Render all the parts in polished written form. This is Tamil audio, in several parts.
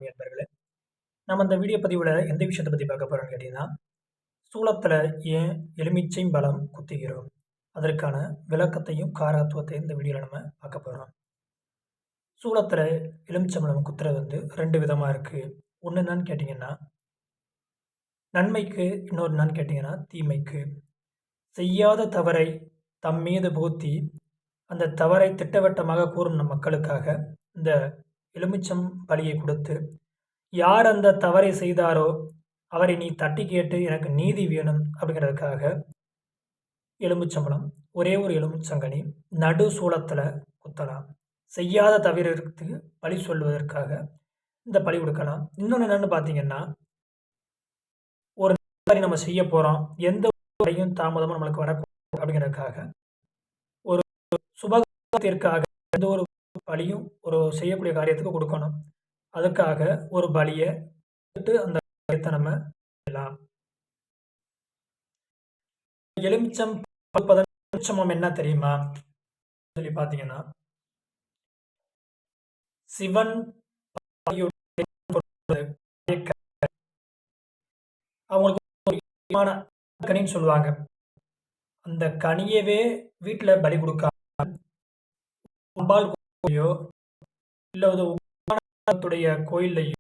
நண்பர்களே, நம்ம இந்த வீடியோ பதிவுல எந்த விஷயத்த பத்தி பார்க்க போறோம்னு கேட்டீங்கன்னா, சூளத்துல ஏன் எலுமிச்சை பழம் குத்துகிறோம்? அதற்கான விளக்கத்தையும், காரத்துவத்தையும் இந்த வீடியோல நம்ம பார்க்க போறோம். சூளத்துல எலுமிச்சம்பழம் குத்துறது 2 விதமா இருக்கு. ஒண்ணு என்னன்னு கேட்டீங்கன்னா, நன்மைக்கு, இன்னொரு என்னன்னு கேட்டீங்கன்னா, தீமைக்கு. செய்யாத தவறை தம் மீது புகுத்தி, அந்த தவறை திட்டவட்டமாக கூறும் நம் மக்களுக்காக, இந்த எலுமிச்சம் பழியை கொடுத்து, யார் அந்த தவறை செய்தாரோ, அவரை நீ தட்டி கேட்டு எனக்கு நீதி வேணும் அப்படிங்கிறதுக்காக, எலுமிச்சம்பழம், ஒரே ஒரு எலுமிச்சங்கனி நடு சூலத்துல குத்தலாம். செய்யாத தவறிற்கு பழி சொல்வதற்காக இந்த பழி கொடுக்கலாம். இன்னொன்னு என்னன்னு பார்த்தீங்கன்னா, ஒரு காரியம் நம்ம செய்ய போறோம். எந்த வழியும் தாமதமும் நம்மளுக்கு வரக்கூடாது அப்படிங்கிறதுக்காக, ஒரு சுபகாரியத்திற்காக எந்த ஒரு பலியும் ஒரு செய்யக்கூடிய காரியத்துக்கு கொடுக்கணும். அதுக்காக ஒரு பலிய அந்த காரியத்தை நம்ம செய்யலாம். எலுமிச்சம் பழுப்பதன் சூட்சுமம் என்ன தெரியுமா? சொல்லி பார்த்தீங்கன்னா, சிவன் அவங்களுக்கு ஒரு முக்கியமான கனின்னு சொல்லுவாங்க. அந்த கனியவே வீட்ல பலி கொடுக்காம அம்பாள் கோயிலையோ இல்ல ஒரு உடைய கோயில்லையோ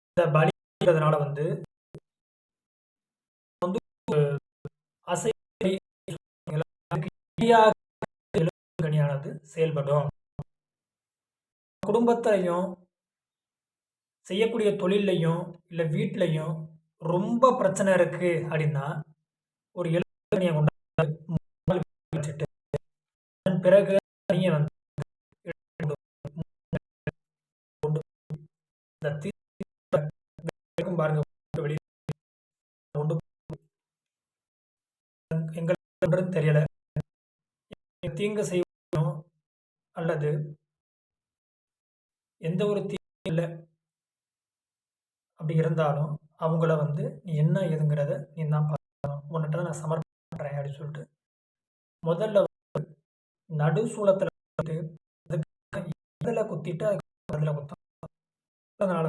இந்த பலி கொடுக்கறதுனால வந்து அசை கனியானது செயல்படும். குடும்பத்திலையும் செய்யக்கூடிய தொழில்லையும் இல்ல வீட்லயும் ரொம்ப பிரச்சனை இருக்கு அப்படின்னா, ஒரு எலுமிச்சங்கனியை கொண்டாந்து வச்சுட்டு அதன் பிறகு கனியை பாருங்க வெளியே எங்களுக்கு தெரியல தீங்கு செய்யணும் அல்லது எந்த ஒரு தீங்கும் இல்லை அப்படி இருந்தாலும் அவங்கள நீ என்ன ஏதுங்கிறத நீ தான் பார்க்கணும். உன்னிட்ட நான் சமர்ப்பணம் பண்றேன் அப்படின்னு சொல்லிட்டு முதல்ல நடு சூலத்துல இதுல குத்திட்டு அதுல குத்தம். அதனால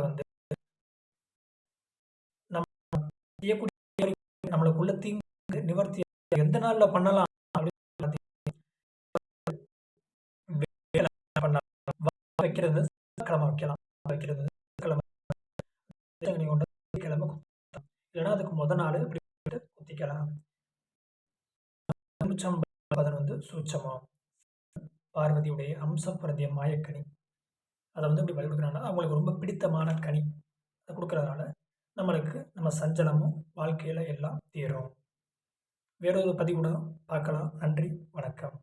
நம்ம செய்யக்கூடிய நம்மளுக்குள்ள தீங்கு நிவர்த்தி எந்த நாள்ல பண்ணலாம் அப்படின்னு வைக்கிறது கிழமை வைக்கலாம், வைக்கிறது கிழமை கிழமை இல்லைன்னா அதுக்கு முத நாள் இப்படி குத்திக்கலாம். சூட்சமம் பார்வதியுடைய அம்சம் பிரதிய மாயக்கனி அதை இப்படி பலி கொடுக்குறாங்கன்னா அவங்களுக்கு ரொம்ப பிடித்தமான கனி அதை கொடுக்கறதுனால நம்மளுக்கு நம்ம சஞ்சலமும் வாழ்க்கையில எல்லாம் தீரும். வேறொரு பதிவுடன் பார்க்கலாம். நன்றி, வணக்கம்.